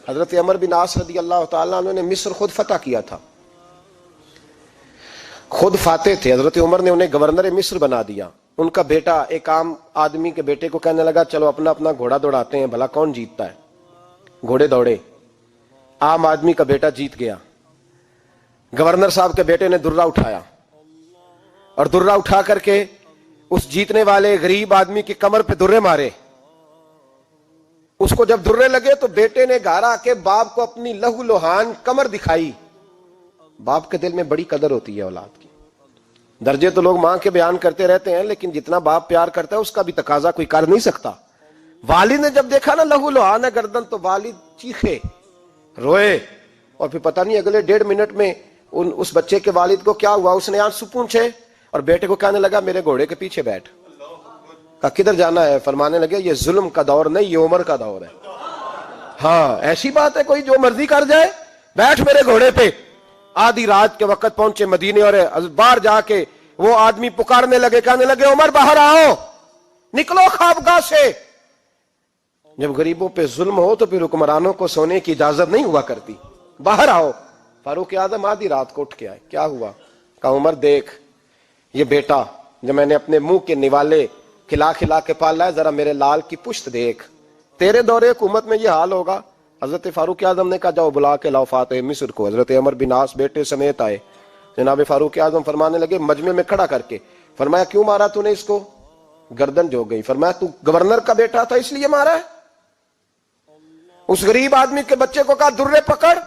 حضرت عمر بن عاص رضی اللہ تعالیٰ عنہ نے مصر خود فتح کیا تھا، خود فاتح تھے. حضرت عمر نے انہیں گورنر مصر بنا دیا. ان کا بیٹا ایک عام آدمی کے بیٹے کو کہنے لگا چلو اپنا اپنا گھوڑا دوڑاتے ہیں، بھلا کون جیتتا ہے. گھوڑے دوڑے، عام آدمی کا بیٹا جیت گیا. گورنر صاحب کے بیٹے نے درہ اٹھایا اور درہ اٹھا کر کے اس جیتنے والے غریب آدمی کی کمر پہ درے مارے. اس کو جب درے لگے تو بیٹے نے گھر آ کے باپ کو اپنی لہو لوہان کمر دکھائی. باپ کے دل میں بڑی قدر ہوتی ہے اولاد کی. درجے تو لوگ ماں کے بیان کرتے رہتے ہیں، لیکن جتنا باپ پیار کرتا ہے اس کا بھی تقاضا کوئی کر نہیں سکتا. والد نے جب دیکھا نا لہو لوہان ہے گردن، تو والد چیخے، روئے، اور پھر پتہ نہیں اگلے 1.5 منٹ میں اس بچے کے والد کو کیا ہوا، اس نے آنسو پونچھے اور بیٹے کو کہنے لگا میرے گھوڑے کے پیچھے بیٹھ. کہا کدھر جانا ہے؟ فرمانے لگے یہ ظلم کا دور نہیں، یہ عمر کا دور ہے. ہاں ایسی بات ہے کوئی جو مرضی کر جائے؟ بیٹھ میرے گھوڑے پہ. آدھی رات کے وقت پہنچے مدینے اور باہر جا کے وہ آدمی پکارنے لگے، کہنے لگے عمر باہر آؤ، نکلو خوابگاہ سے. جب غریبوں پہ ظلم ہو تو پھر حکمرانوں کو سونے کی اجازت نہیں ہوا کرتی. باہر آؤ. فاروق اعظم آدھی رات کو اٹھ کے آئے. کیا ہوا؟ کہا عمر دیکھ یہ بیٹا جو میں نے اپنے منہ کے نوالے کھلا کھلا کے پالا ہے، ذرا میرے لال کی پشت دیکھ. تیرے دور حکومت میں یہ حال ہوگا. حضرت فاروق اعظم نے کہا جاؤ بلا کے لاؤ فاتح مصر کو. حضرت عمر بن عاص بیٹے سمیت آئے. جناب فاروق اعظم فرمانے لگے مجمع میں کھڑا کر کے، فرمایا کیوں مارا تو نے اس کو؟ گردن جو گئی. فرمایا تو گورنر کا بیٹا تھا اس لیے مارا ہے؟ اس غریب آدمی کے بچے کو کہا درے پکڑ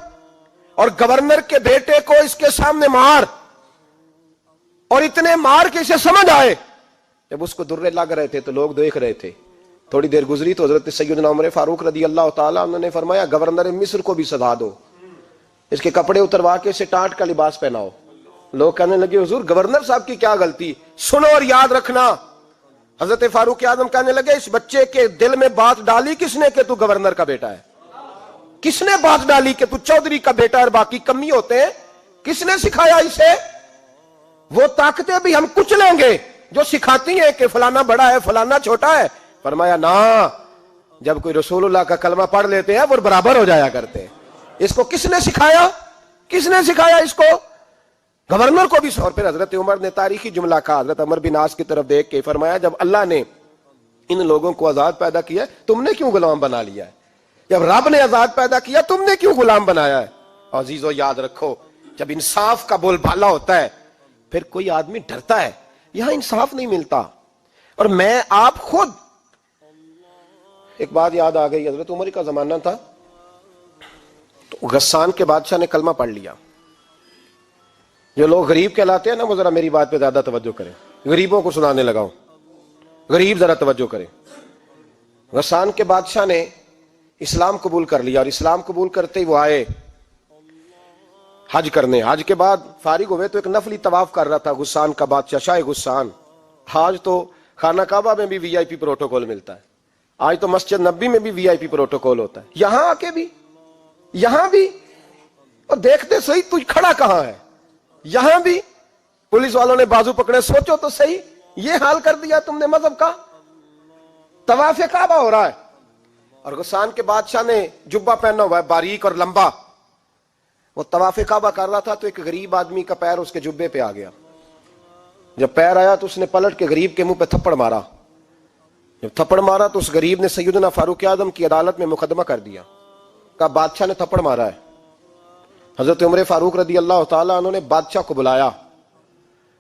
اور گورنر کے بیٹے کو اس کے سامنے مار، اور اتنے مار کے اسے سمجھ آئے. جب اس کو درے لگ رہے تھے تو لوگ دیکھ رہے تھے. تھوڑی دیر گزری تو حضرت سیدنا عمر فاروق رضی اللہ تعالیٰ عنہ نے فرمایا گورنر مصر کو بھی سزا دو، اس کے کپڑے اتروا کے اسے ٹاٹ کا لباس پہناؤ. لوگ کہنے لگے حضور گورنر صاحب کی کیا غلطی؟ سنو اور یاد رکھنا. حضرت فاروق اعظم کہنے لگے اس بچے کے دل میں بات ڈالی کس نے کہ تو گورنر کا بیٹا ہے؟ کس نے بات ڈالی کہ تو چودھری کا بیٹا اور باقی کمی ہوتے ہیں؟ کس نے سکھایا اسے؟ وہ طاقتیں بھی ہم کچھ لیں گے جو سکھاتی ہیں کہ فلانا بڑا ہے فلانا چھوٹا ہے. فرمایا نا، جب کوئی رسول اللہ کا کلمہ پڑھ لیتے ہیں وہ برابر ہو جایا کرتے ہیں. اس کو کس نے سکھایا؟ کس نے سکھایا اس کو؟ گورنر کو بھی. اور پھر حضرت عمر نے تاریخی جملہ کہا حضرت عمر بن عاص کی طرف دیکھ کے، فرمایا جب اللہ نے ان لوگوں کو آزاد پیدا کیا ہے تم نے کیوں غلام بنا لیا ہے؟ جب رب نے آزاد پیدا کیا تم نے کیوں غلام بنایا ہے؟ عزیزو یاد رکھو جب انصاف کا بول بالا ہوتا ہے پھر کوئی آدمی ڈرتا ہے. یہاں انصاف نہیں ملتا. اور میں آپ خود ایک بات یاد آ گئی. حضرت عمر کا زمانہ تھا تو غسان کے بادشاہ نے کلمہ پڑھ لیا. جو لوگ غریب کہلاتے ہیں نا وہ ذرا میری بات پہ زیادہ توجہ کریں. غریبوں کو سنانے لگا ہوں، غریب ذرا توجہ کریں. غسان کے بادشاہ نے اسلام قبول کر لیا، اور اسلام قبول کرتے ہی وہ آئے حج کرنے. حج کے بعد فارغ ہوئے تو ایک نفلی طواف کر رہا تھا غسان کا بادشاہ، شاہ غسان. آج تو خانہ کعبہ میں بھی وی آئی پی پروٹوکول ملتا ہے، آج تو مسجد نبی میں بھی وی آئی پی پروٹوکول ہوتا ہے. یہاں آ کے بھی، یہاں بھی، اور دیکھتے صحیح تو کھڑا کہاں ہے. یہاں بھی پولیس والوں نے بازو پکڑے. سوچو تو صحیح، یہ حال کر دیا تم نے مذہب کا. طواف کعبہ ہو رہا ہے اور غسان کے بادشاہ نے جبہ پہنا ہوا ہے باریک اور لمبا. وہ طواف کعبہ کر رہا تھا تو ایک غریب آدمی کا پیر اس کے جبے پہ آ گیا. جب پیر آیا تو اس نے پلٹ کے غریب کے منہ پہ تھپڑ مارا. جب تھپڑ مارا تو اس غریب نے سیدنا فاروق اعظم کی عدالت میں مقدمہ کر دیا. کہا بادشاہ نے تھپڑ مارا ہے. حضرت عمر فاروق رضی اللہ تعالیٰ عنہ نے بادشاہ کو بلایا.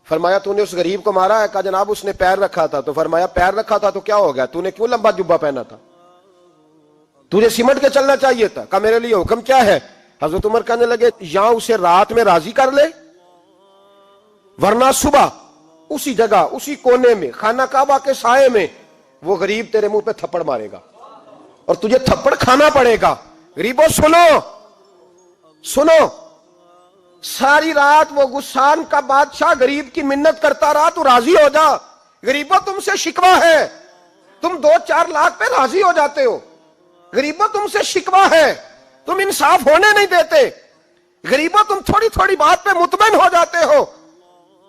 فرمایا تو نے اس غریب کو مارا ہے؟ کہا جناب اس نے پیر رکھا تھا. تو فرمایا پیر رکھا تھا تو کیا ہو گیا؟ تو نے کیوں لمبا جبہ پہنا تھا؟ تجھے سمٹ کے چلنا چاہیے تھا. کہا میرے لیے حکم کیا ہے؟ حضرت عمر کہنے لگے یا اسے رات میں راضی کر لے، ورنہ صبح اسی جگہ اسی کونے میں خانہ کعبہ کے سائے میں وہ غریب تیرے منہ پہ تھپڑ مارے گا اور تجھے تھپڑ کھانا پڑے گا. غریبوں سنو سنو، ساری رات وہ غسان کا بادشاہ غریب کی منت کرتا رہا تو راضی ہو جا. غریبوں تم سے شکوہ ہے، تم 2-4 لاکھ پہ راضی ہو جاتے ہو. غریبوں تم سے شکوہ ہے، تم انصاف ہونے نہیں دیتے. غریبوں تم تھوڑی تھوڑی بات پہ مطمئن ہو جاتے ہو.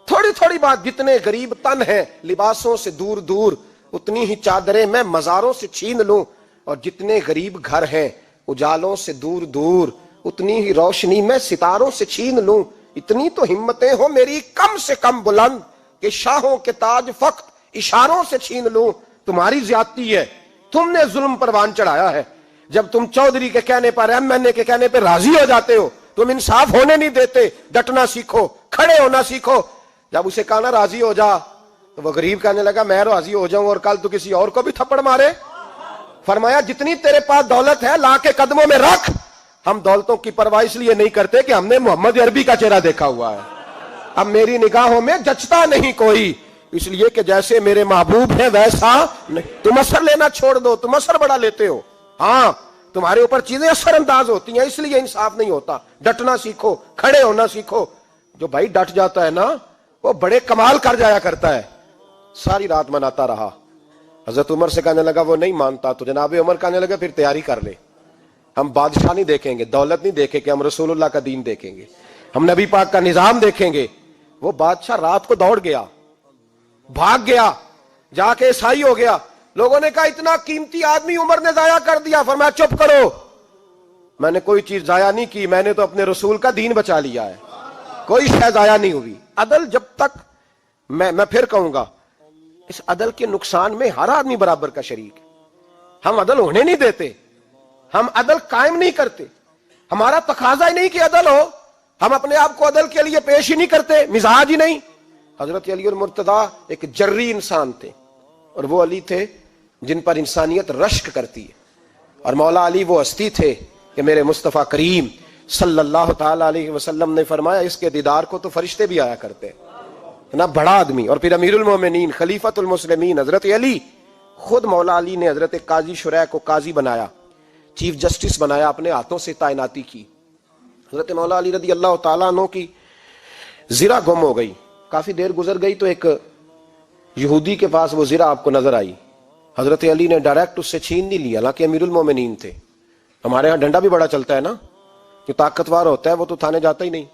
تھوڑی تھوڑی بات. جتنے غریب تن ہیں لباسوں سے دور دور اتنی ہی چادریں میں مزاروں سے چھین لوں، اور جتنے غریب گھر ہیں اجالوں سے دور دور اتنی ہی روشنی میں ستاروں سے چھین لوں. اتنی تو ہمتیں ہو میری کم سے کم بلند کہ شاہوں کے تاج فقط اشاروں سے چھین لوں. تمہاری زیادتی ہے, تم نے ظلم پروان چڑھایا ہے. جب تم چودھری کے کہنے پر, ایم این اے کے کہنے پہ راضی ہو جاتے ہو, تم انصاف ہونے نہیں دیتے. ڈٹنا سیکھو, کھڑے ہونا سیکھو. جب اسے کہا نا راضی ہو جا, تو وہ غریب کہنے لگا میں راضی ہو جاؤں اور کل تو کسی اور کو بھی تھپڑ مارے. فرمایا جتنی تیرے پاس دولت ہے لا کے قدموں میں رکھ. ہم دولتوں کی پرواہ اس لیے نہیں کرتے کہ ہم نے محمد عربی کا چہرہ دیکھا ہوا ہے. اب میری نگاہوں میں جچتا نہیں کوئی, اس لیے کہ جیسے میرے محبوب ہیں ویسا نہیں. تم اثر لینا چھوڑ دو, تم اثر بڑا لیتے ہو. ہاں تمہارے اوپر چیزیں اثر انداز ہوتی ہیں, اس لیے انصاف نہیں ہوتا. ڈٹنا سیکھو, کھڑے ہونا سیکھو. جو بھائی ڈٹ جاتا ہے نا وہ بڑے کمال کر جایا کرتا ہے. ساری رات مناتا رہا. حضرت عمر سے کہنے لگا وہ نہیں مانتا, تو جناب عمر کہنے لگا پھر تیاری کر لے. ہم بادشاہ نہیں دیکھیں گے, دولت نہیں دیکھیں گے, ہم رسول اللہ کا دین دیکھیں گے, ہم نبی پاک کا نظام دیکھیں گے. وہ بادشاہ رات کو دوڑ گیا, بھاگ گیا, جا کے عیسائی ہو گیا. لوگوں نے کہا اتنا قیمتی آدمی عمر نے ضائع کر دیا. فرمایا چپ کرو, میں نے کوئی چیز ضائع نہیں کی, میں نے تو اپنے رسول کا دین بچا لیا ہے. کوئی شے ضائع نہیں ہوئی. عدل جب تک, میں پھر کہوں گا, اس عدل کے نقصان میں ہر آدمی برابر کا شریک ہے. ہم عدل ہونے نہیں دیتے, ہم عدل قائم نہیں کرتے. ہمارا تقاضا ہی نہیں کہ عدل ہو, ہم اپنے آپ کو عدل کے لیے پیش ہی نہیں کرتے, مزاج ہی نہیں. حضرت علی المرتضیٰ ایک جری انسان تھے, اور وہ علی تھے جن پر انسانیت رشک کرتی ہے. اور مولا علی وہ ہستی تھے کہ میرے مصطفیٰ کریم صلی اللہ تعالی علیہ وسلم نے فرمایا اس کے دیدار کو تو فرشتے بھی آیا کرتے. اتنا بڑا آدمی, اور پھر امیر المومنین خلیفۃ المسلمین حضرت علی. خود مولا علی نے حضرت قاضی شریح کو قاضی بنایا, چیف جسٹس بنایا, اپنے ہاتھوں سے تعیناتی کی. حضرت مولا علی رضی اللہ تعالیٰ عنہ کی زرہ گم ہو گئی. کافی دیر گزر گئی تو ایک یہودی کے پاس وہ زرہ آپ کو نظر آئی. حضرت علی نے ڈائریکٹ اس سے چھین نہیں لیا, حالانکہ امیر المومنین تھے. ہمارے ہاں ڈنڈا بھی بڑا چلتا ہے نا, جو طاقتور ہوتا ہے وہ تو تھانے جاتا ہی نہیں,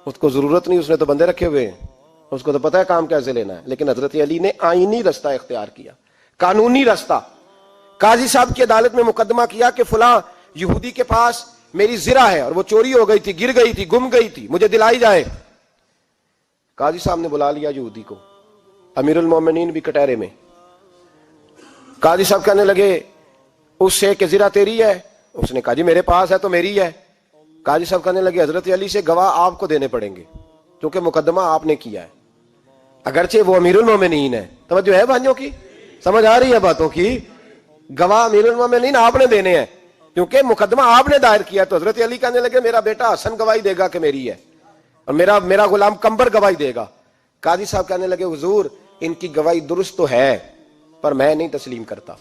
اس کو ضرورت نہیں, اس نے تو بندے رکھے ہوئے ہیں, اس کو تو پتہ ہے کام کیسے لینا ہے. لیکن حضرت علی نے آئینی رستہ اختیار کیا, قانونی رستہ. قاضی صاحب کی عدالت میں مقدمہ کیا کہ فلاں یہودی کے پاس میری زرہ ہے اور وہ چوری ہو گئی تھی, گر گئی تھی, گم گئی تھی, مجھے دلائی جائے. قاضی صاحب نے بلا لیا یہودی کو, امیر المومنین بھی کٹہرے میں. قاضی صاحب کہنے لگے اس سے کہ زرہ تیری ہے؟ اس نے کہا جی میرے پاس ہے تو میری ہے. قاضی صاحب کہنے لگے حضرت علی سے گواہ آپ کو دینے پڑیں گے کیونکہ مقدمہ آپ نے کیا ہے, اگرچہ وہ امیر المومنین ہے. توجہ ہے بھائیوں کی, سمجھ آ رہی ہے باتوں کی؟ گواہ امیر المومنین آپ نے دینے ہیں کیونکہ مقدمہ آپ نے دائر کیا. تو حضرت علی کہنے لگے میرا بیٹا حسن گواہی دے گا کہ میری ہے, اور میرا غلام کمبر گواہی دے گا. قاضی صاحب کہنے لگے حضور ان کی گواہی درست تو ہے پر میں نہیں تسلیم کرتا,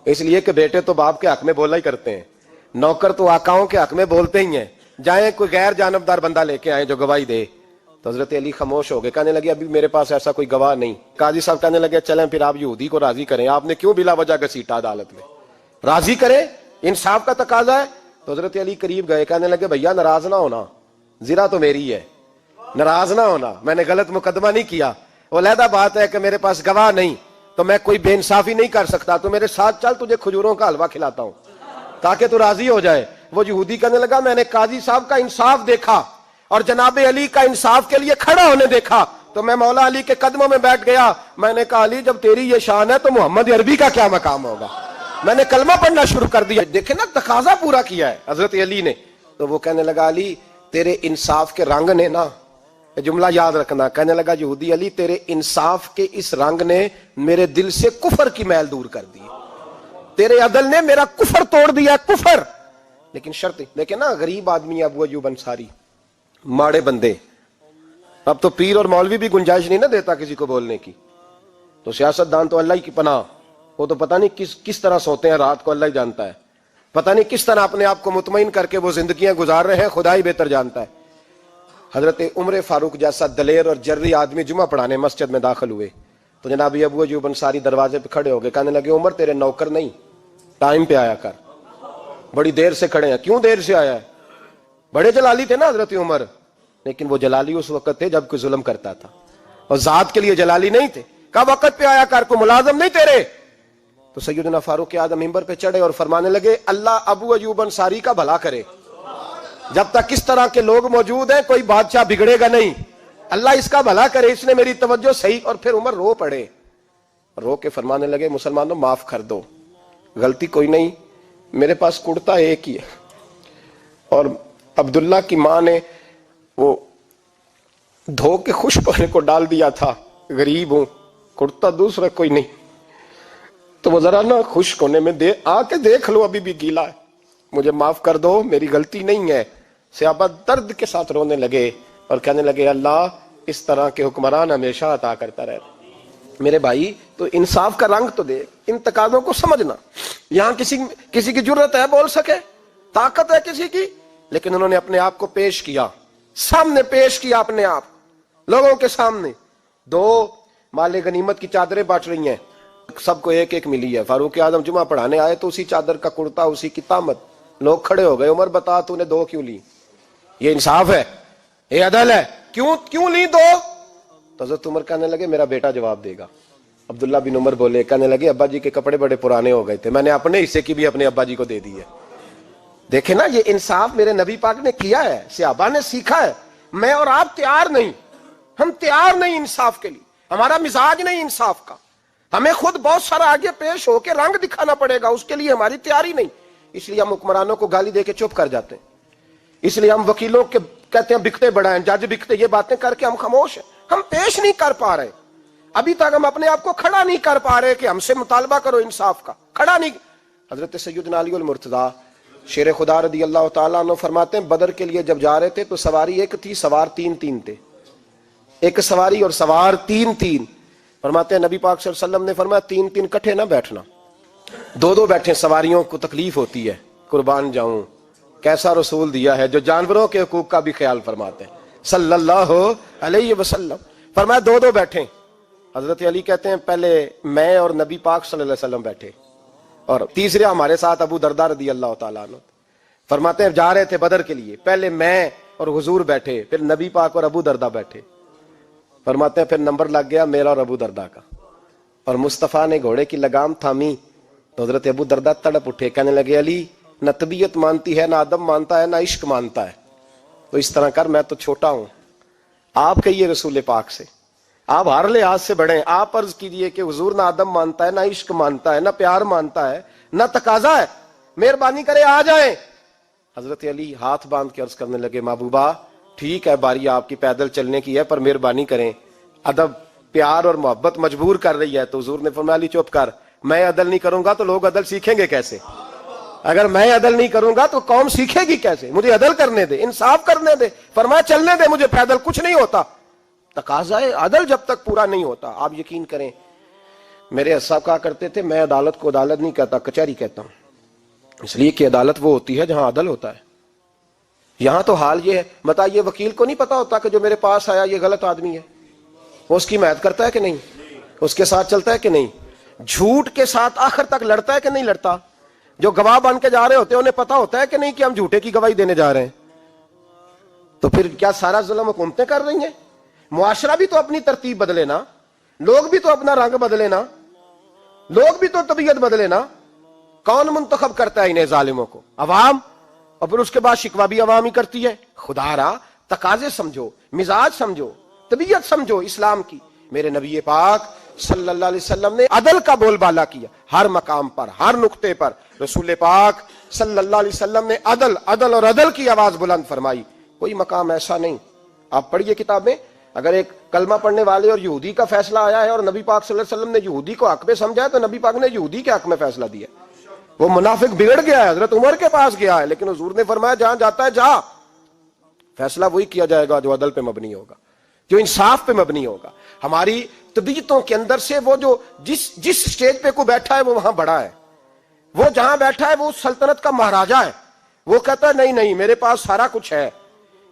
اس لیے کہ بیٹے تو باپ کے حق میں بولا ہی کرتے ہیں, نوکر تو آقاؤں کے حق میں بولتے ہی ہیں. جائیں کوئی غیر جانبدار بندہ لے کے آئے جو گواہی دے. تو حضرت علی خاموش ہو گئے, کہنے لگے ابھی میرے پاس ایسا کوئی گواہ نہیں. قاضی صاحب کہنے لگے چلیں پھر آپ یہودی کو راضی کریں, آپ نے کیوں بلا وجہ گھسیٹا عدالت میں, راضی کریں, انصاف کا تقاضا ہے. تو حضرت علی قریب گئے, کہنے لگے بھیا ناراض نہ ہونا, زرہ تو میری ہے, ناراض نہ ہونا, میں نے غلط مقدمہ نہیں کیا. وہ علیحدہ بات ہے کہ میرے پاس گواہ نہیں تو میں کوئی بے انصافی نہیں کر سکتا, تو میرے ساتھ چل تجھے کھجوروں کا حلوہ کھلاتا ہوں تاکہ تو راضی ہو جائے. وہ یہودی کہنے لگا میں نے قاضی صاحب کا انصاف دیکھا اور جناب علی کا انصاف کے لیے کھڑا ہونے دیکھا تو میں مولا علی کے قدموں میں بیٹھ گیا. میں نے کہا علی جب تیری یہ شان ہے تو محمد عربی کا کیا مقام ہوگا. میں نے کلمہ پڑھنا شروع کر دیا. دیکھیں نا تقاضا پورا کیا ہے حضرت علی نے. تو وہ کہنے لگا علی تیرے انصاف کے رنگ نے نا, جملہ یاد رکھنا, کہنے لگا یہودی علی تیرے انصاف کے اس رنگ نے میرے دل سے کفر کی میل دور کر دی, تیرے عدل نے میرا کفر توڑ دیا, کفر. لیکن شرط دیکھیں نا, غریب آدمی ابو ایوب انصاری, ماڑے بندے, اب تو پیر اور مولوی بھی گنجائش نہیں نہ دیتا کسی کو بولنے کی. تو سیاست دان تو اللہ ہی کی پناہ, وہ تو پتہ نہیں کس طرح سوتے ہیں رات کو, اللہ ہی جانتا ہے. پتہ نہیں کس طرح اپنے آپ کو مطمئن کر کے وہ زندگیاں گزار رہے ہیں, خدا ہی بہتر جانتا ہے. حضرت عمر فاروق جیسا دلیر اور جرری آدمی جمعہ پڑھانے مسجد میں داخل ہوئے تو جناب ابو ایوب انصاری دروازے پہ کھڑے ہو گئے, کہنے لگے عمر تیرے نوکر نہیں, ٹائم پہ آیا کر, بڑی دیر سے کھڑے ہیں. کیوں دیر سے آیا ہے؟ بڑے جلالی تھے نا حضرت عمر, لیکن وہ جلالی اس وقت تھے جب کوئی ظلم کرتا تھا, اور ذات کے لیے جلالی نہیں تھے. کہا وقت پہ آیا کر, کو ملازم نہیں تیرے. تو تو سیدنا فاروق اعظم ممبر پہ چڑھے اور فرمانے لگے اللہ ابو ایوب انصاری کا بھلا کرے، جب تک اس طرح کے لوگ موجود ہیں کوئی بادشاہ بگڑے گا نہیں، اللہ اس کا بھلا کرے، اس نے میری توجہ صحیح۔ اور پھر عمر رو پڑے، رو کے فرمانے لگے مسلمانوں معاف کر دو، غلطی کوئی نہیں، میرے پاس کرتا ایک ہی ہے، اور عبداللہ کی ماں نے وہ دھو کے خشک ہونے کو ڈال دیا تھا، غریب ہوں، کرتا دوسرا کوئی نہیں، تو وہ ذرا نا خشک ہونے میں آ کے دیکھ لو ابھی بھی گیلا ہے، مجھے معاف کر دو، میری غلطی نہیں ہے۔ صحابہ درد کے ساتھ رونے لگے اور کہنے لگے اللہ اس طرح کے حکمران ہمیشہ عطا کرتا رہے۔ میرے بھائی تو انصاف کا رنگ تو دے، ان تقاضوں کو سمجھنا۔ یہاں کسی کی جرت ہے بول سکے، طاقت ہے کسی کی، لیکن انہوں نے اپنے آپ کو پیش کیا، سامنے پیش کیا اپنے آپ لوگوں کے سامنے۔ دو مال غنیمت کی چادریں بانٹ رہی ہیں، سب کو ایک ایک ملی ہے۔ فاروق اعظم جمعہ پڑھانے آئے تو اسی چادر کا کرتا، اسی کی تامت، لوگ کھڑے ہو گئے، عمر بتا تو نے دو کیوں لی؟ یہ انصاف ہے؟ یہ عدل ہے؟ کیوں لی دو؟ تو حضرت عمر کہنے لگے میرا بیٹا جواب دے گا۔ عبداللہ بن عمر بولے، کہنے لگے ابا جی کے کپڑے بڑے پرانے ہو گئے تھے، میں نے اپنے حصے کی بھی اپنے ابا جی کو دے دی ہے۔ دیکھیں نا یہ انصاف میرے نبی پاک نے کیا ہے، صحابہ نے سیکھا ہے۔ میں اور آپ تیار نہیں، ہم تیار نہیں انصاف کے لیے، ہمارا مزاج نہیں انصاف کا، ہمیں خود بہت سارا آگے پیش ہو کے رنگ دکھانا پڑے گا، اس کے لیے ہماری تیاری نہیں۔ اس لیے ہم حکمرانوں کو گالی دے کے چپ کر جاتے ہیں، اس لیے ہم وکیلوں کے کہتے ہیں بکتے بڑا ہیں، جج بکتے، یہ باتیں کر کے ہم خاموش ہیں، ہم پیش نہیں کر پا رہے، ابھی تک ہم اپنے آپ کو کھڑا نہیں کر پا رہے کہ ہم سے مطالبہ کرو انصاف کا، کھڑا نہیں۔ حضرت سیدنا علی المرتضیٰ شیر خدا رضی اللہ تعالیٰ عنہ فرماتے ہیں بدر کے لیے جب جا رہے تھے تو سواری ایک تھی، سوار تین تھے، ایک سواری اور سوار تین۔ فرماتے ہیں نبی پاک صلی اللہ علیہ وسلم نے فرمایا تین کٹھے نہ بیٹھنا، دو بیٹھیں، سواریوں کو تکلیف ہوتی ہے، قربان جاؤں کیسا رسول دیا ہے جو جانوروں کے حقوق کا بھی خیال فرماتے ہیں صلی اللہ علیہ وسلم۔ فرمایا دو بیٹھیں۔ حضرت علی کہتے ہیں پہلے میں اور نبی پاک صلی اللہ علیہ وسلم بیٹھے، اور تیسرے ہمارے ساتھ ابو درداء رضی اللہ تعالیٰ عنہ۔ فرماتے ہیں جا رہے تھے بدر کے لیے، پہلے میں اور حضور بیٹھے، پھر نبی پاک اور ابو درداء بیٹھے۔ فرماتے ہیں پھر نمبر لگ گیا میرا اور ابو درداء کا، اور مصطفیٰ نے گھوڑے کی لگام تھامی تو حضرت ابو درداء تڑپ اٹھے، کہنے لگے علی نہ طبیعت مانتی ہے، نہ ادب مانتا ہے، نہ عشق مانتا ہے، تو اس طرح کر، میں تو چھوٹا ہوں، آپ کہیے رسول پاک سے، آپ ہر لحاظ سے بڑے ہیں، آپ عرض کیجئے کہ حضور نہ ادب مانتا ہے، نہ عشق مانتا ہے، نہ پیار مانتا ہے، نہ تقاضا ہے، مہربانی کرے آ جائیں۔ حضرت علی ہاتھ باندھ کے عرض کرنے لگے محبوبہ ٹھیک ہے باری آپ کی پیدل چلنے کی ہے، پر مہربانی کریں، ادب پیار اور محبت مجبور کر رہی ہے۔ تو حضور نے فرمایا علی چپ کر، میں عدل نہیں کروں گا تو لوگ عدل سیکھیں گے کیسے؟ اگر میں عدل نہیں کروں گا تو قوم سیکھے گی کیسے؟ مجھے عدل کرنے دے، انصاف کرنے دے، فرمایا چلنے دے مجھے پیدل، کچھ نہیں ہوتا۔ تقاضا ہے عدل جب تک پورا نہیں ہوتا۔ آپ یقین کریں میرے صاحب کہا کرتے تھے میں عدالت کو عدالت نہیں کہتا، کچہری کہتا ہوں، اس لیے کہ عدالت وہ ہوتی ہے جہاں عدل ہوتا ہے۔ یہاں تو حال یہ ہے، بتائیے وکیل کو نہیں پتا ہوتا کہ جو میرے پاس آیا یہ غلط آدمی ہے، وہ اس کی حمایت کرتا ہے کہ نہیں، اس کے ساتھ چلتا ہے کہ نہیں، جھوٹ کے ساتھ آخر تک لڑتا ہے کہ نہیں لڑتا، جو گواہ بن کے جا رہے ہوتے ہیں انہیں پتا ہوتا ہے کہ نہیں کہ ہم جھوٹے کی گواہی دینے جا رہے ہیں۔ تو پھر کیا سارا ظلم حکومتیں کر رہی ہیں؟ معاشرہ بھی تو اپنی ترتیب بدلے نا، لوگ بھی تو اپنا رنگ بدلے نا، لوگ بھی تو طبیعت بدلے نا۔ کون منتخب کرتا ہے انہیں ظالموں کو؟ عوام، اور پھر اس کے بعد شکوہ بھی عوام ہی کرتی ہے۔ خدا را تقاضے سمجھو، مزاج سمجھو، طبیعت سمجھو اسلام کی۔ میرے نبی پاک صلی اللہ علیہ وسلم نے عدل کا بول بالا کیا، ہر مقام پر، ہر نقطے پر رسول پاک صلی اللہ علیہ وسلم نے عدل عدل اور عدل کی آواز بلند فرمائی۔ کوئی مقام ایسا نہیں، آپ پڑھیے کتابیں، اگر ایک کلمہ پڑھنے والے اور یہودی کا فیصلہ آیا ہے اور نبی پاک صلی اللہ علیہ وسلم نے یہودی کو حق میں سمجھا ہے تو نبی پاک نے یہودی کے حق میں فیصلہ دیا۔ وہ منافق بگڑ گیا ہے، حضرت عمر کے پاس گیا ہے، لیکن حضور نے فرمایا جہاں جاتا ہے جا، فیصلہ وہی کیا جائے گا جو عدل پہ مبنی ہوگا، جو انصاف پہ مبنی ہوگا۔ ہماری طبیعتوں کے اندر سے وہ جو جس سٹیج پہ کوئی بیٹھا ہے وہ وہاں بڑا ہے، وہ جہاں بیٹھا ہے وہ سلطنت کا مہاراجا ہے، وہ کہتا ہے نہیں نہیں میرے پاس سارا کچھ ہے،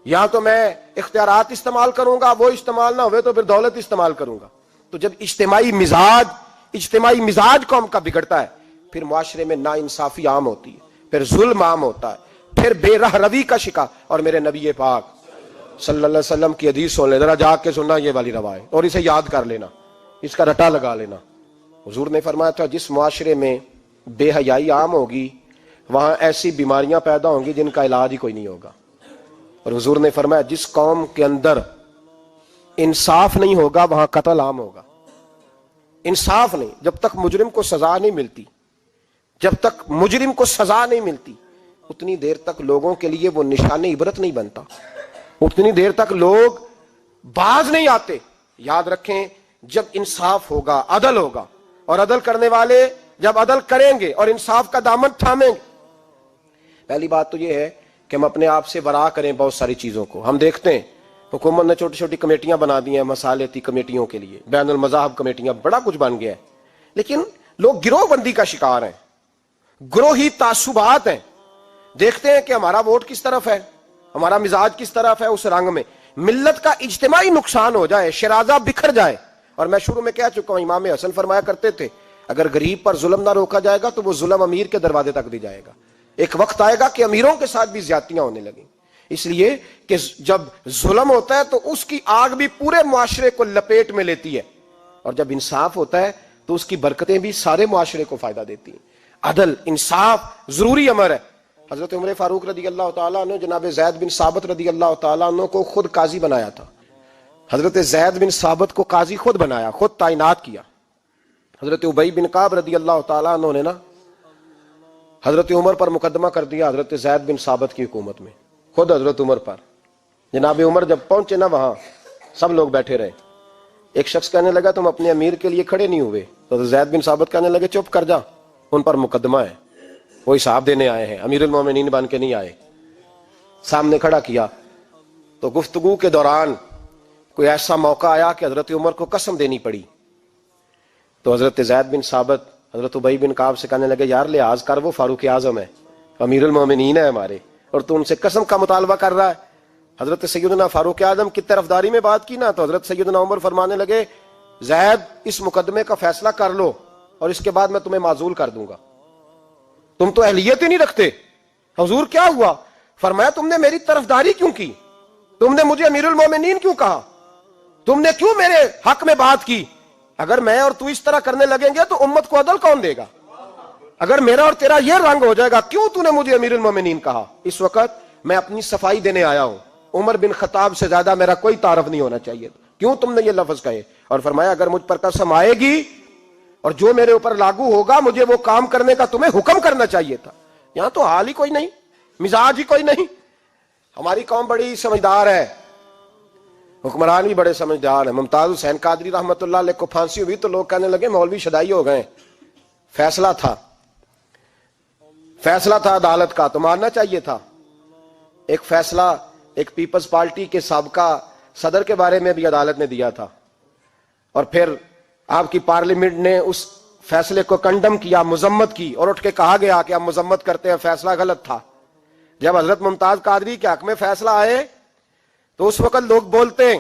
یہاں تو میں اختیارات استعمال کروں گا، وہ استعمال نہ ہوئے تو پھر دولت استعمال کروں گا۔ تو جب اجتماعی مزاج قوم کا بگڑتا ہے، پھر معاشرے میں نا انصافی عام ہوتی ہے، پھر ظلم عام ہوتا ہے، پھر بے رہ روی کا شکار۔ اور میرے نبی پاک صلی اللہ علیہ وسلم کی حدیث سن لے، ذرا جا کے سننا یہ والی روایت، اور اسے یاد کر لینا، اس کا رٹا لگا لینا۔ حضور نے فرمایا تھا جس معاشرے میں بے حیائی عام ہوگی وہاں ایسی بیماریاں پیدا ہوں گی جن کا علاج ہی کوئی نہیں ہوگا. اور حضور نے فرمایا جس قوم کے اندر انصاف نہیں ہوگا وہاں قتل عام ہوگا. انصاف نہیں، جب تک مجرم کو سزا نہیں ملتی، جب تک مجرم کو سزا نہیں ملتی اتنی دیر تک لوگوں کے لیے وہ نشان عبرت نہیں بنتا، اتنی دیر تک لوگ باز نہیں آتے. یاد رکھیں جب انصاف ہوگا، عدل ہوگا، اور عدل کرنے والے جب عدل کریں گے اور انصاف کا دامن تھامیں گے. پہلی بات تو یہ ہے کہ ہم اپنے آپ سے ورا کریں بہت ساری چیزوں کو. ہم دیکھتے ہیں حکومت نے چھوٹی چھوٹی کمیٹیاں بنا دی ہیں مصالحتی کمیٹیوں کے لیے، بین المذاہب کمیٹیاں، بڑا کچھ بن گیا ہے، لیکن لوگ گروہ بندی کا شکار ہیں، گروہی تعصبات ہیں. دیکھتے ہیں کہ ہمارا ووٹ کس طرف ہے، ہمارا مزاج کس طرف ہے، اس رنگ میں ملت کا اجتماعی نقصان ہو جائے، شرازہ بکھر جائے. اور میں شروع میں کہہ چکا ہوں، امام حسن فرمایا کرتے تھے اگر غریب پر ظلم نہ روکا جائے گا تو وہ ظلم امیر کے دروازے تک بھی جائے گا. ایک وقت آئے گا کہ امیروں کے ساتھ بھی زیادتیاں ہونے لگیں، اس لیے کہ جب ظلم ہوتا ہے تو اس کی آگ بھی پورے معاشرے کو لپیٹ میں لیتی ہے، اور جب انصاف ہوتا ہے تو اس کی برکتیں بھی سارے معاشرے کو فائدہ دیتی ہیں. عدل انصاف ضروری امر ہے. حضرت عمر فاروق رضی اللہ تعالیٰ عنہ جناب زید بن ثابت رضی اللہ تعالیٰ عنہ کو خود قاضی بنایا تھا. حضرت زید بن ثابت کو قاضی خود بنایا، خود تعینات کیا. حضرت ابی بن کعب رضی اللہ تعالیٰ عنہ نے نا حضرت عمر پر مقدمہ کر دیا حضرت زید بن ثابت کی حکومت میں، خود حضرت عمر پر. جناب عمر جب پہنچے نا وہاں سب لوگ بیٹھے رہے. ایک شخص کہنے لگا تم اپنے امیر کے لیے کھڑے نہیں ہوئے، تو حضرت زید بن ثابت کہنے لگے چپ کر جا، ان پر مقدمہ ہے، وہ حساب دینے آئے ہیں، امیر المومنین بن کے نہیں آئے. سامنے کھڑا کیا تو گفتگو کے دوران کوئی ایسا موقع آیا کہ حضرت عمر کو قسم دینی پڑی. تو حضرت زید بن ثابت حضرت ابی بن کعب سے کہنے لگے یار لحاظ کر، وہ فاروق اعظم ہے، امیر المومنین ہے ہمارے، اور تو ان سے قسم کا مطالبہ کر رہا ہے. حضرت سیدنا فاروق اعظم کی طرفداری میں بات کی نا تو حضرت سیدنا عمر فرمانے لگے زید اس مقدمے کا فیصلہ کر لو اور اس کے بعد میں تمہیں معزول کر دوں گا، تم تو اہلیت ہی نہیں رکھتے. حضور کیا ہوا؟ فرمایا تم نے میری طرفداری کیوں کی، تم نے مجھے امیر المومنین کیوں کہا، تم نے کیوں میرے حق میں بات کی؟ اگر میں اور تو اس طرح کرنے لگیں گے تو امت کو عدل کون دے گا؟ اگر میرا اور تیرا یہ رنگ ہو جائے گا، کیوں تو نے مجھے امیر المومنین کہا؟ اس وقت میں اپنی صفائی دینے آیا ہوں، عمر بن خطاب سے زیادہ میرا کوئی تعارف نہیں ہونا چاہیے، کیوں تم نے یہ لفظ کہے؟ اور فرمایا اگر مجھ پر قسم آئے گی اور جو میرے اوپر لاگو ہوگا مجھے وہ کام کرنے کا تمہیں حکم کرنا چاہیے تھا. یہاں تو حال ہی کوئی نہیں، مزاج ہی کوئی نہیں. ہماری قوم بڑی سمجھدار ہے، حکمران بھی بڑے سمجھدار ہیں. ممتاز حسین قادری رحمۃ اللہ علیہ کو پھانسی ہوئی تو لوگ کہنے لگے مولوی شدائی ہو گئے. فیصلہ تھا عدالت کا تو ماننا چاہیے تھا. ایک فیصلہ ایک پیپلز پارٹی کے سابقہ صدر کے بارے میں بھی عدالت نے دیا تھا، اور پھر آپ کی پارلیمنٹ نے اس فیصلے کو کنڈم کیا، مذمت کی، اور اٹھ کے کہا گیا کہ ہم مذمت کرتے ہیں، فیصلہ غلط تھا. جب حضرت ممتاز قادری کے حق میں فیصلہ آئے تو اس وقت لوگ بولتے ہیں،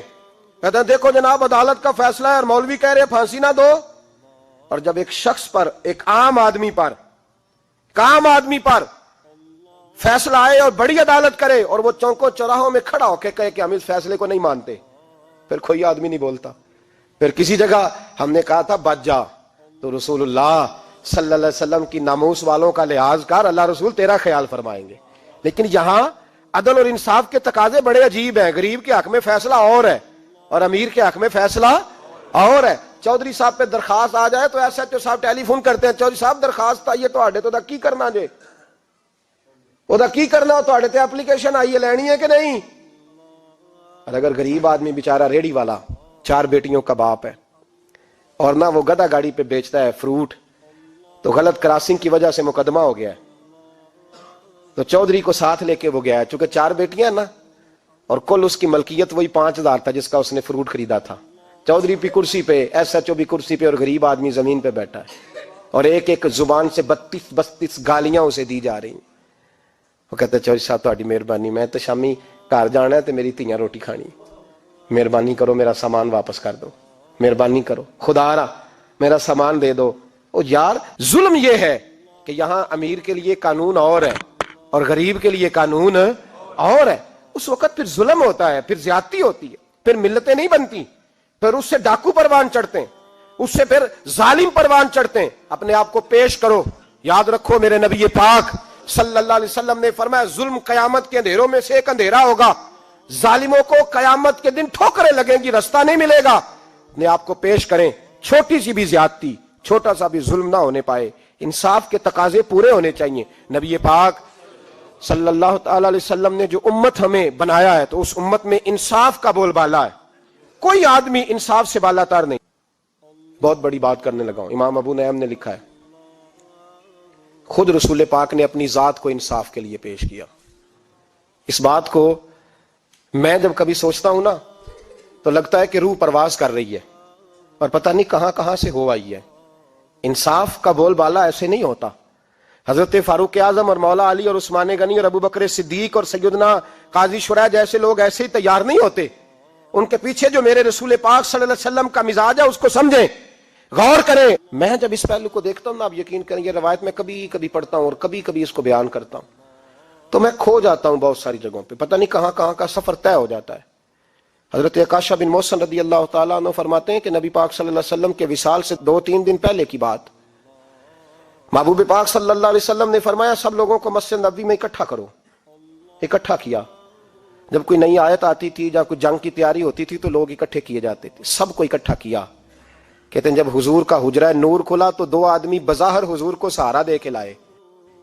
کہتے ہیں دیکھو جناب عدالت کا فیصلہ ہے اور مولوی کہہ رہے پھانسی نہ دو. اور جب ایک شخص پر، ایک عام آدمی پر فیصلہ آئے اور بڑی عدالت کرے اور وہ چوکوں چوراہوں میں کھڑا ہو کے کہے کہ ہم اس فیصلے کو نہیں مانتے، پھر کوئی آدمی نہیں بولتا. پھر کسی جگہ ہم نے کہا تھا بچ جا، تو رسول اللہ صلی اللہ علیہ وسلم کی ناموس والوں کا لحاظ کر، اللہ رسول تیرا خیال فرمائیں گے. لیکن یہاں عدل اور انصاف کے تقاضے بڑے عجیب ہیں. غریب کے حق میں فیصلہ اور ہے اور امیر کے حق میں فیصلہ اور ہے. چودھری صاحب پہ درخواست آ جائے تو ایس ایچ او صاحب ٹیلی فون کرتے ہیں، چودھری صاحب درخواست آئی ہے تواڈے تو کی کرنا جے، وہ کی کرنا تواڈے تے اپلیکیشن آئی ہے، لینی ہے کہ نہیں؟ اور اگر غریب آدمی بیچارہ ریڑھی والا 4 بیٹیوں کا باپ ہے اور نہ وہ گدھا گاڑی پہ بیچتا ہے فروٹ، تو غلط کراسنگ کی وجہ سے مقدمہ ہو گیا ہے، تو چودھری کو ساتھ لے کے وہ گیا ہے، چونکہ 4 بیٹیاں نا اور کل اس کی ملکیت وہی 5000 تھا جس کا اس نے فروٹ خریدا تھا. چودھری بھی کرسی پہ، ایس ایچ او بھی کرسی پہ، اور غریب آدمی زمین پہ بیٹھا ہے، اور ایک ایک زبان سے 32 گالیاں اسے دی جا رہی ہیں. وہ کہتے چودھری صاحب تہاڈی مہربانی، میں تو شامی گھر جانا ہے تو میری تیاں روٹی کھانی، مہربانی کرو میرا سامان واپس کر دو، مہربانی کرو خدا را میرا سامان دے دو. او یار ظلم یہ ہے کہ یہاں امیر کے لیے قانون اور ہے اور غریب کے لیے قانون اور ہے. اس وقت پھر ظلم ہوتا ہے، پھر زیادتی ہوتی ہے، پھر ملتیں نہیں بنتی، پھر اس سے ڈاکو پروان چڑھتے ہیں. اس سے پھر ظالم پروان چڑھتے ہیں. اپنے آپ کو پیش کرو. یاد رکھو میرے نبی پاک صلی اللہ علیہ وسلم نے فرمایا ظلم قیامت کے اندھیروں میں سے ایک اندھیرا ہوگا. ظالموں کو قیامت کے دن ٹھوکریں لگیں گی, رستہ نہیں ملے گا. اپنے آپ کو پیش کریں, چھوٹی سی بھی زیادتی, چھوٹا سا بھی ظلم نہ ہونے پائے. انصاف کے تقاضے پورے ہونے چاہیے. نبی پاک صلی اللہ تعالی علیہ وسلم نے جو امت ہمیں بنایا ہے تو اس امت میں انصاف کا بول بالا ہے. کوئی آدمی انصاف سے بالا تر نہیں. بہت بڑی بات کرنے لگا ہوں. امام ابو نعیم نے لکھا ہے خود رسول پاک نے اپنی ذات کو انصاف کے لیے پیش کیا. اس بات کو میں جب کبھی سوچتا ہوں نا تو لگتا ہے کہ روح پرواز کر رہی ہے اور پتہ نہیں کہاں کہاں سے ہو آئی ہے. انصاف کا بول بالا ایسے نہیں ہوتا. حضرت فاروق اعظم اور مولا علی اور عثمان غنی اور ابو بکر صدیق اور سیدنا قاضی شرح جیسے لوگ ایسے ہی تیار نہیں ہوتے. ان کے پیچھے جو میرے رسول پاک صلی اللہ علیہ وسلم کا مزاج ہے اس کو سمجھیں, غور کریں. میں جب اس پہلو کو دیکھتا ہوں نا, آپ یقین کریں یہ روایت میں کبھی کبھی پڑھتا ہوں اور کبھی کبھی اس کو بیان کرتا ہوں تو میں کھو جاتا ہوں بہت ساری جگہوں پہ. پتہ نہیں کہاں کہاں کا سفر طے ہو جاتا ہے. حضرت عکاشہ بن محصن رضی اللہ تعالیٰ عنہ فرماتے ہیں کہ نبی پاک صلی اللہ علیہ وسلم کے وصال سے 2-3 دن پہلے کی بات, محبوب پاک صلی اللہ علیہ وسلم نے فرمایا سب لوگوں کو مسجد نبوی میں اکٹھا کرو. اکٹھا کیا. جب کوئی نئی آیت آتی تھی یا کوئی جنگ کی تیاری ہوتی تھی تو لوگ اکٹھے کیے جاتے تھے. سب کو اکٹھا کیا. کہتے ہیں جب حضور کا حجرہ نور کھلا تو 2 آدمی بظاہر حضور کو سہارا دے کے لائے.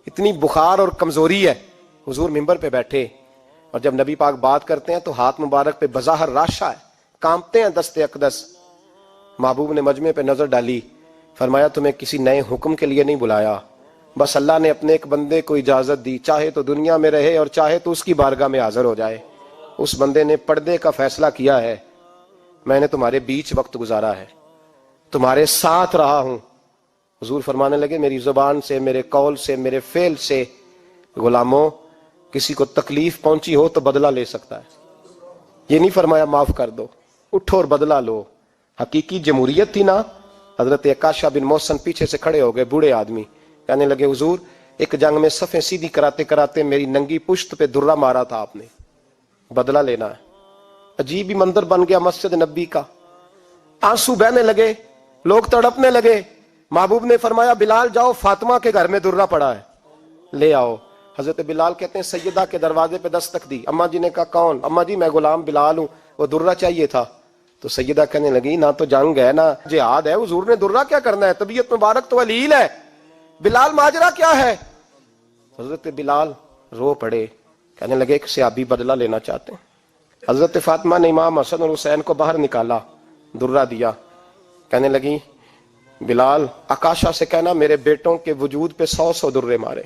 اتنی بخار اور کمزوری ہے. حضور منبر پہ بیٹھے اور جب نبی پاک بات کرتے ہیں تو ہاتھ مبارک پہ بظاہر راشا ہے, کانپتے ہیں دست اقدس. محبوب نے مجمع پہ نظر ڈالی, فرمایا تمہیں کسی نئے حکم کے لیے نہیں بلایا, بس اللہ نے اپنے ایک بندے کو اجازت دی, چاہے تو دنیا میں رہے اور چاہے تو اس کی بارگاہ میں حاضر ہو جائے. اس بندے نے پردے کا فیصلہ کیا ہے. میں نے تمہارے بیچ وقت گزارا ہے, تمہارے ساتھ رہا ہوں. حضور فرمانے لگے میری زبان سے, میرے قول سے, میرے فعل سے غلاموں کسی کو تکلیف پہنچی ہو تو بدلہ لے سکتا ہے. یہ نہیں فرمایا معاف کر دو, اٹھو اور بدلہ لو. حقیقی جمہوریت تھی نا. حضرت عکاشہ بن محصن پیچھے سے کھڑے ہو گئے, بوڑھے آدمی, کہنے لگے حضور ایک جنگ میں صفیں سیدھی کراتے کراتے میری ننگی پشت پہ درہ مارا تھا آپ نے, بدلہ لینا ہے. عجیب ہی منظر بن گیا مسجد نبی کا. آنسو بہنے لگے, لوگ تڑپنے لگے. محبوب نے فرمایا بلال جاؤ, فاطمہ کے گھر میں درہ پڑا ہے, لے آؤ. حضرت بلال کہتے ہیں سیدہ کے دروازے پہ دستک دی. اماں جی نے کہا کون؟ اماں جی میں غلام بلال ہوں, وہ درہ چاہیے تھا. تو سیدہ کہنے لگی نہ تو جنگ ہے نہ جہاد ہے, حضور نے درہ کیا کرنا ہے, طبیعت مبارک تو علیل ہے. بلال ماجرا کیا ہے؟ حضرت بلال رو پڑے, کہنے لگے ایک صحابی بدلہ لینا چاہتے ہیں. حضرت فاطمہ نے امام حسن اور حسین کو باہر نکالا, درہ دیا. کہنے لگی بلال عکاشہ سے کہنا میرے بیٹوں کے وجود پہ 100 درے مارے.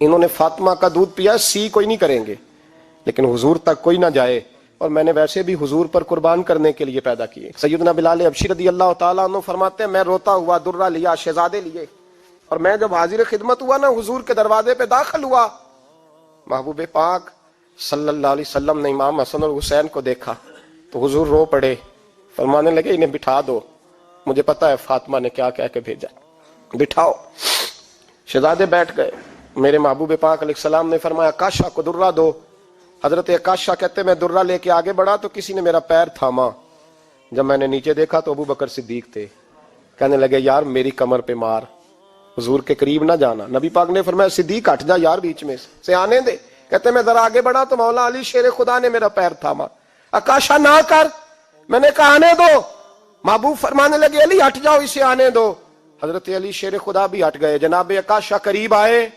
انہوں نے فاطمہ کا دودھ پیا, سی کوئی نہیں کریں گے, لیکن حضور تک کوئی نہ جائے, اور میں نے ویسے بھی حضور پر قربان کرنے کے لیے پیدا کیے. سیدنا بلال حبشی رضی اللہ تعالیٰ عنہ فرماتے ہیں میں روتا ہوا درہ لیا, شہزادے لیے, اور میں جب حاضر خدمت ہوا نا حضور کے دروازے پہ داخل ہوا, محبوب پاک صلی اللہ علیہ وسلم نے امام حسن اور حسین کو دیکھا تو حضور رو پڑے, فرمانے لگے انہیں بٹھا دو, مجھے پتا ہے فاطمہ نے کیا کہہ کے بھیجا, بٹھاؤ. شہزادے بیٹھ گئے. میرے محبوب پاک علیہ السلام نے فرمایا عکاشہ کو درہ دو. حضرت عکاشہ کہتے میں درہ لے کے آگے بڑھا تو کسی نے میرا پیر تھاما. جب میں نے نیچے دیکھا تو ابو بکر صدیق تھے. کہنے لگے یار میری کمر پہ مار, حضور کے قریب نہ جانا. نبی پاک نے فرمایا صدیق ہٹ جا یار بیچ میں سے آنے دے. کہتے میں ذرا آگے بڑھا تو مولا علی شیر خدا نے میرا پیر تھاما. عکاشہ نہ کر, میں نے کہا آنے دو. محبوب فرمانے لگے علی ہٹ جاؤ, اسے آنے دو. حضرت علی شیر خدا بھی ہٹ گئے. جناب عکاشہ قریب آئے,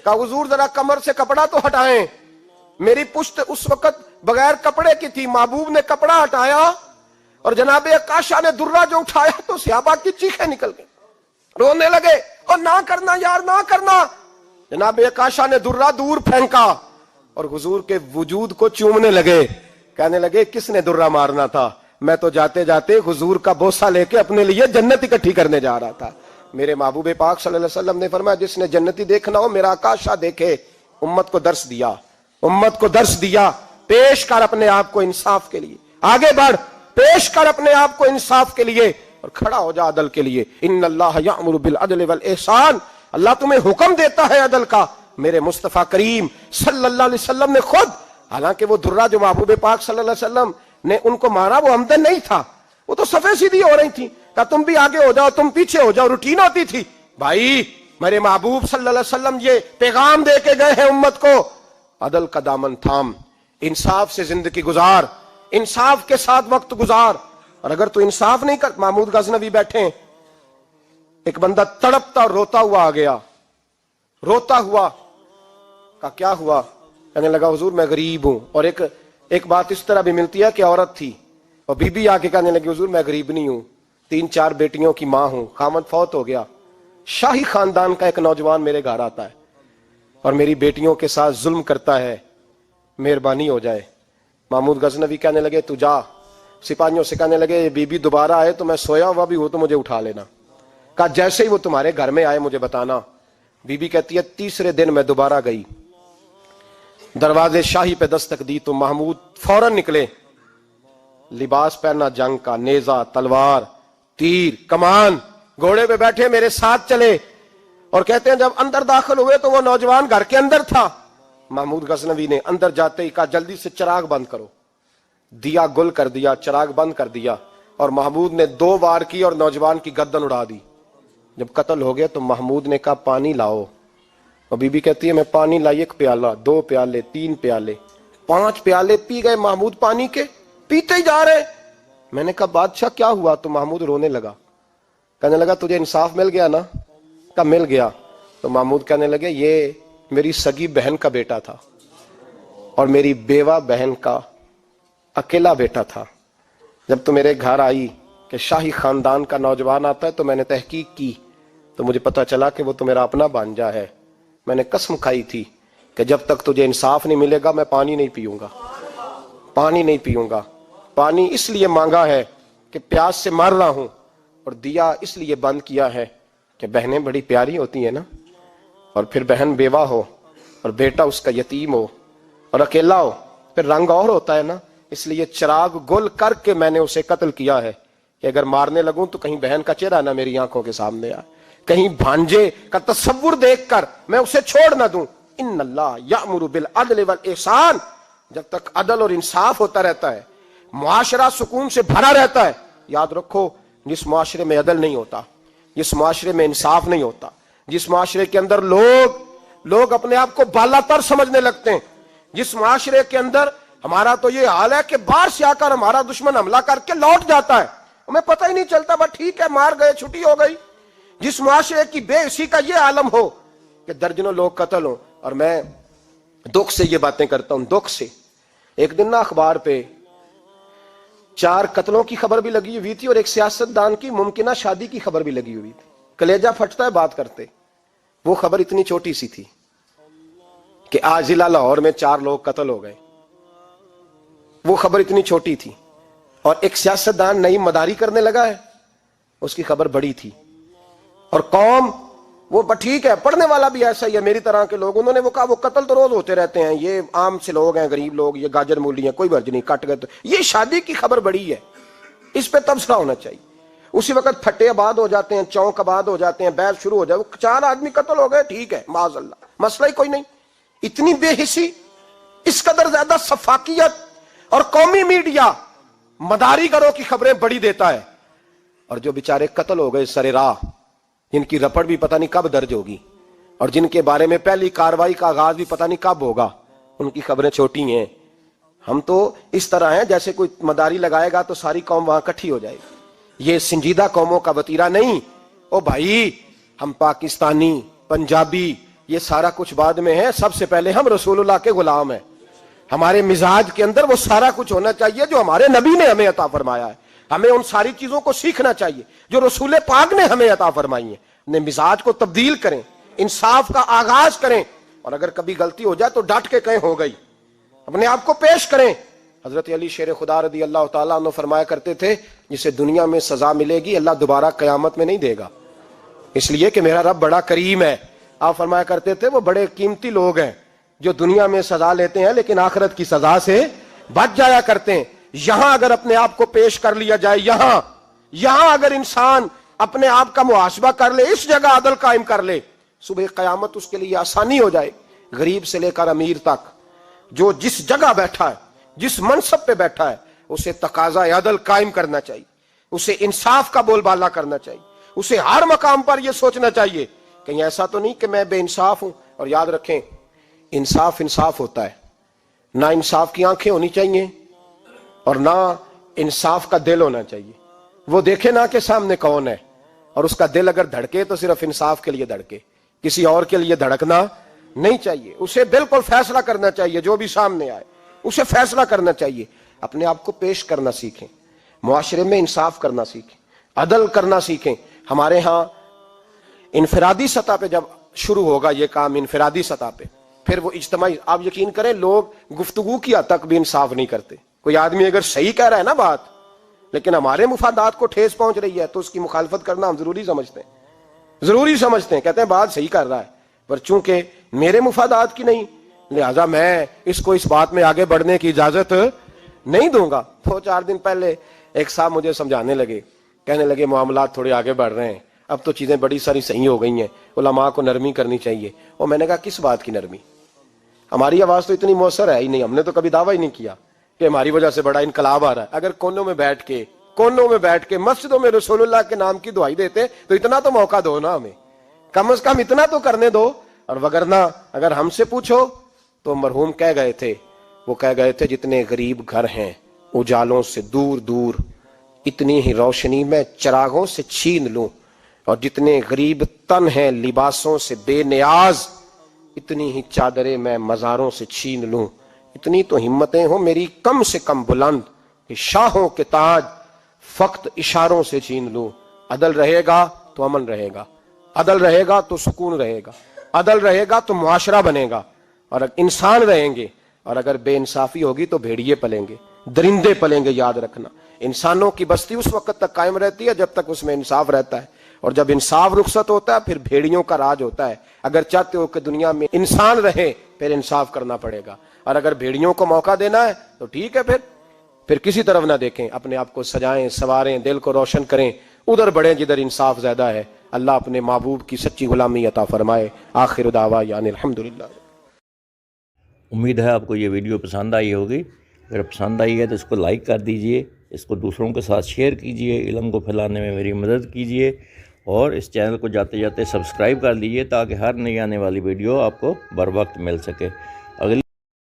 کہا حضور ذرا کمر سے کپڑا تو ہٹائیں, میری پشت اس وقت بغیر کپڑے کی تھی. محبوب نے کپڑا ہٹایا اور جناب عکاشہ نے درہ جو اٹھایا تو صحابہ کی چیخیں نکل گئی, رونے لگے, اور نہ کرنا یار نہ کرنا. جناب عکاشہ نے درہ دور پھینکا اور حضور کے وجود کو چومنے لگے. کہنے لگے کس نے درہ مارنا تھا, میں تو جاتے جاتے حضور کا بوسہ لے کے اپنے لیے جنت اکٹھی کرنے جا رہا تھا. میرے محبوب پاک صلی اللہ علیہ وسلم نے فرمایا جس نے جنتی دیکھنا ہو میرا عکاشہ دیکھے. امت کو درس دیا, امت کو درس دیا. پیش کر اپنے آپ کو انصاف کے لیے, آگے بڑھ, پیش کر اپنے آپ کو انصاف کے لیے, اور کھڑا ہو جا عدل کے لیے. ان اللہ یأمر بالعدل والاحسان, اللہ تمہیں حکم دیتا ہے عدل کا. میرے مصطفیٰ کریم صلی اللہ علیہ وسلم نے خود, حالانکہ وہ درہ جو محبوب پاک صلی اللہ علیہ وسلم نے ان کو مارا وہ عمدن نہیں تھا, وہ تو صفیں سیدھی ہو رہی تھی. کہا تم بھی آگے ہو جاؤ، تم پیچھے ہو جاؤ، روٹین ہوتی تھی۔ بھائی میرے محبوب صلی اللہ علیہ وسلم یہ پیغام دے کے گئے ہیں امت کو، عدل کا دامن تھام، انصاف سے زندگی گزار، انصاف کے ساتھ وقت گزار۔ اور اگر تو انصاف نہیں کر، محمود غزنوی بیٹھے ہیں، ایک بندہ تڑپتا اور روتا ہوا آ گیا، روتا ہوا، کہا کیا ہوا؟ کہنے لگا حضور میں غریب ہوں۔ اور ایک بات اس طرح بھی ملتی ہے کہ عورت تھی اور بی بی آ کے کہنے لگی حضور میں غریب نہیں ہوں، 3-4 بیٹیوں کی ماں ہوں، خامد فوت ہو گیا، شاہی خاندان کا ایک نوجوان میرے گھر آتا ہے اور میری بیٹیوں کے ساتھ ظلم کرتا ہے، مہربانی ہو جائے۔ محمود غزنوی کہنے لگے تو جا، سپاہیوں سے کہنے لگے یہ بی بی دوبارہ آئے تو میں سویا ہوا بھی ہوں تو مجھے اٹھا لینا۔ کہا جیسے ہی وہ تمہارے گھر میں آئے مجھے بتانا۔ بی بی کہتی ہے تیسرے دن میں دوبارہ گئی، دروازے شاہی پہ دستک دی تو محمود فوراً نکلے، لباس پہنا جنگ کا، نیزہ، تلوار، تیر، کمان، گھوڑے پہ بیٹھے میرے ساتھ چلے۔ اور کہتے ہیں جب اندر داخل ہوئے تو وہ نوجوان گھر کے اندر تھا۔ محمود غزنوی نے اندر جاتے ہی کہا جلدی سے چراغ بند کرو، دیا گل کر دیا، چراغ بند کر دیا، اور محمود نے 2 وار کی اور نوجوان کی گردن اڑا دی۔ جب قتل ہو گیا تو محمود نے کہا پانی لاؤ، اور بی بی کہتی ہے میں پانی لائی، 1 پیالہ، 2 پیالے، 3 پیالے، 5 پیالے پی گئے محمود پانی کے، پیتے ہی جا رہے۔ میں نے کہا بادشاہ کیا ہوا؟ تو محمود رونے لگا، کہنے لگا تجھے انصاف مل گیا نا؟ کہا مل گیا۔ تو محمود کہنے لگے یہ میری سگی بہن کا بیٹا تھا اور میری بیوہ بہن کا اکیلا بیٹا تھا۔ جب تو میرے گھر آئی کہ شاہی خاندان کا نوجوان آتا ہے تو میں نے تحقیق کی تو مجھے پتا چلا کہ وہ تو میرا اپنا بانجا ہے۔ میں نے قسم کھائی تھی کہ جب تک تجھے انصاف نہیں ملے گا میں پانی نہیں پیوں گا، پانی نہیں پیوں گا۔ پانی اس لیے مانگا ہے کہ پیاس سے مر رہا ہوں، اور دیا اس لیے بند کیا ہے کہ بہنیں بڑی پیاری ہوتی ہیں نا، اور پھر بہن بیوہ ہو اور بیٹا اس کا یتیم ہو اور اکیلا ہو پھر رنگ اور ہوتا ہے نا، اس لیے چراغ گل کر کے میں نے اسے قتل کیا ہے کہ اگر مارنے لگوں تو کہیں بہن کا چہرہ نہ میری آنکھوں کے سامنے آئے، کہیں بھانجے کا تصور دیکھ کر میں اسے چھوڑ نہ دوں۔ ان اللہ یأمر بالعدل والاحسان، جب تک عدل اور انصاف ہوتا رہتا ہے، معاشرہ سکون سے بھرا رہتا ہے۔ یاد رکھو جس معاشرے میں عدل نہیں ہوتا، جس معاشرے میں انصاف نہیں ہوتا، جس معاشرے کے اندر لوگ اپنے آپ کو بالا تر سمجھنے لگتے ہیں، جس معاشرے کے اندر ہمارا تو یہ حال ہے کہ باہر سے آ کر ہمارا دشمن حملہ کر کے لوٹ جاتا ہے، ہمیں پتہ ہی نہیں چلتا، بس ٹھیک ہے مار گئے چھٹی ہو گئی۔ جس معاشرے کی بے حسی کا یہ عالم ہو کہ درجنوں لوگ قتل ہوں، اور میں دکھ سے یہ باتیں کرتا ہوں، دکھ سے۔ ایک دن نا اخبار پہ 4 قتلوں کی خبر بھی لگی ہوئی تھی اور ایک سیاستدان کی ممکنہ شادی کی خبر بھی لگی ہوئی تھی۔ کلیجہ پھٹتا ہے بات کرتے۔ وہ خبر اتنی چھوٹی سی تھی کہ آج ضلع لاہور میں 4 لوگ قتل ہو گئے، وہ خبر اتنی چھوٹی تھی، اور ایک سیاستدان نئی مداری کرنے لگا ہے، اس کی خبر بڑی تھی۔ اور قوم وہ ٹھیک ہے، پڑھنے والا بھی ایسا ہی ہے، میری طرح کے لوگ، انہوں نے وہ کہا وہ قتل تو روز ہوتے رہتے ہیں، یہ عام سے لوگ ہیں، غریب لوگ، یہ گاجر مولی ہیں، کوئی برج نہیں، کٹ گئے تو یہ شادی کی خبر بڑی ہے، اس پہ تبصرہ ہونا چاہیے۔ اسی وقت پھٹے آباد ہو جاتے ہیں، چونک آباد ہو جاتے ہیں، بحث شروع ہو جائے، 4 آدمی قتل ہو گئے، ٹھیک ہے معاذ اللہ، مسئلہ ہی کوئی نہیں۔ اتنی بے حسی، اس قدر زیادہ سفاکیت، اور قومی میڈیا مداری گروہ کی خبریں بڑی دیتا ہے، اور جو بیچارے قتل ہو گئے سر راہ، جن کی رپٹ بھی پتہ نہیں کب درج ہوگی اور جن کے بارے میں پہلی کارروائی کا آغاز بھی پتہ نہیں کب ہوگا، ان کی خبریں چھوٹی ہیں۔ ہم تو اس طرح ہیں جیسے کوئی مداری لگائے گا تو ساری قوم وہاں اکٹھی ہو جائے گی، یہ سنجیدہ قوموں کا وتیرہ نہیں۔ او بھائی ہم پاکستانی، پنجابی، یہ سارا کچھ بعد میں ہے، سب سے پہلے ہم رسول اللہ کے غلام ہیں، ہمارے مزاج کے اندر وہ سارا کچھ ہونا چاہیے جو ہمارے نبی نے ہمیں عطا فرمایا ہے، ہمیں ان ساری چیزوں کو سیکھنا چاہیے جو رسول پاک نے ہمیں عطا فرمائی ہیں، اپنے مزاج کو تبدیل کریں، انصاف کا آغاز کریں، اور اگر کبھی غلطی ہو جائے تو ڈٹ کے کہیں ہو گئی، اپنے آپ کو پیش کریں۔ حضرت علی شیر خدا رضی اللہ تعالیٰ عنہ فرمایا کرتے تھے جسے دنیا میں سزا ملے گی اللہ دوبارہ قیامت میں نہیں دے گا، اس لیے کہ میرا رب بڑا کریم ہے۔ آپ فرمایا کرتے تھے وہ بڑے قیمتی لوگ ہیں جو دنیا میں سزا لیتے ہیں لیکن آخرت کی سزا سے بچ جایا کرتے ہیں۔ یہاں اگر اپنے آپ کو پیش کر لیا جائے، یہاں اگر انسان اپنے آپ کا محاسبہ کر لے، اس جگہ عدل قائم کر لے، صبح قیامت اس کے لیے آسانی ہو جائے۔ غریب سے لے کر امیر تک جو جس جگہ بیٹھا ہے، جس منصب پہ بیٹھا ہے، اسے تقاضا عدل قائم کرنا چاہیے۔ اسے انصاف کا بول بالا کرنا چاہیے, اسے ہر مقام پر یہ سوچنا چاہیے کہیں ایسا تو نہیں کہ میں بے انصاف ہوں. اور یاد رکھیں انصاف انصاف ہوتا ہے, نہ انصاف کی آنکھیں ہونی چاہیے اور نہ انصاف کا دل ہونا چاہیے. وہ دیکھے نہ کہ سامنے کون ہے, اور اس کا دل اگر دھڑکے تو صرف انصاف کے لیے دھڑکے, کسی اور کے لیے دھڑکنا نہیں چاہیے. اسے بالکل فیصلہ کرنا چاہیے, جو بھی سامنے آئے اسے فیصلہ کرنا چاہیے. اپنے آپ کو پیش کرنا سیکھیں, معاشرے میں انصاف کرنا سیکھیں, عدل کرنا سیکھیں. ہمارے ہاں انفرادی سطح پہ جب شروع ہوگا یہ کام, انفرادی سطح پہ, پھر وہ اجتماعی. آپ یقین کریں لوگ گفتگو کی حد تک بھی انصاف نہیں کرتے. کوئی آدمی اگر صحیح کہہ رہا ہے نا بات, لیکن ہمارے مفادات کو ٹھیس پہنچ رہی ہے, تو اس کی مخالفت کرنا ہم ضروری سمجھتے ہیں, کہتے ہیں بات صحیح کر رہا ہے, پر چونکہ میرے مفادات کی نہیں, لہذا میں اس کو اس بات میں آگے بڑھنے کی اجازت نہیں دوں گا. 2-4 دن پہلے ایک صاحب مجھے سمجھانے لگے, کہنے لگے معاملات تھوڑے آگے بڑھ رہے ہیں, اب تو چیزیں بڑی ساری صحیح ہو گئی ہیں, علماء کو نرمی کرنی چاہیے. اور میں نے کہا کس بات کی نرمی؟ ہماری آواز تو اتنی مؤثر ہے ہی نہیں, ہم نے تو کبھی دعویٰ ہی نہیں کیا کہ ہماری وجہ سے بڑا انقلاب آ رہا ہے. اگر کونوں میں بیٹھ کے مسجدوں میں رسول اللہ کے نام کی دعائی دیتے تو اتنا تو موقع دو نا ہمیں, کم از کم اتنا تو کرنے دو. اور وگرنہ اگر ہم سے پوچھو تو مرحوم کہہ گئے تھے جتنے غریب گھر ہیں اجالوں سے دور دور, اتنی ہی روشنی میں چراغوں سے چھین لوں, اور جتنے غریب تن ہیں لباسوں سے بے نیاز, اتنی ہی چادریں میں مزاروں سے چھین لوں. اتنی تو ہمتیں ہوں میری کم سے کم بلند کہ شاہوں کے تاج فقط اشاروں سے چھین لوں. عدل رہے گا تو امن رہے گا, عدل رہے گا تو سکون رہے گا, عدل رہے گا تو معاشرہ بنے گا, اور انسان رہیں گے. اور اگر بے انصافی ہوگی تو بھیڑیے پلیں گے, درندے پلیں گے. یاد رکھنا انسانوں کی بستی اس وقت تک قائم رہتی ہے جب تک اس میں انصاف رہتا ہے, اور جب انصاف رخصت ہوتا ہے پھر بھیڑیوں کا راج ہوتا ہے. اگر چاہتے ہو کہ دنیا میں انسان رہے پھر انصاف کرنا پڑے گا, اور اگر بھیڑیوں کو موقع دینا ہے تو ٹھیک ہے, پھر کسی طرف نہ دیکھیں, اپنے آپ کو سجائیں سواریں, دل کو روشن کریں, ادھر بڑھیں جدھر انصاف زیادہ ہے. اللہ اپنے محبوب کی سچی غلامی عطا فرمائے. آخر دعوانا الحمدللہ. امید ہے آپ کو یہ ویڈیو پسند آئی ہوگی. اگر پسند آئی ہے تو اس کو لائک کر دیجئے, اس کو دوسروں کے ساتھ شیئر کیجئے, علم کو پھیلانے میں میری مدد کیجئے, اور اس چینل کو جاتے جاتے سبسکرائب کر لیجئے تاکہ ہر نئی آنے والی ویڈیو آپ کو بر وقت مل سکے.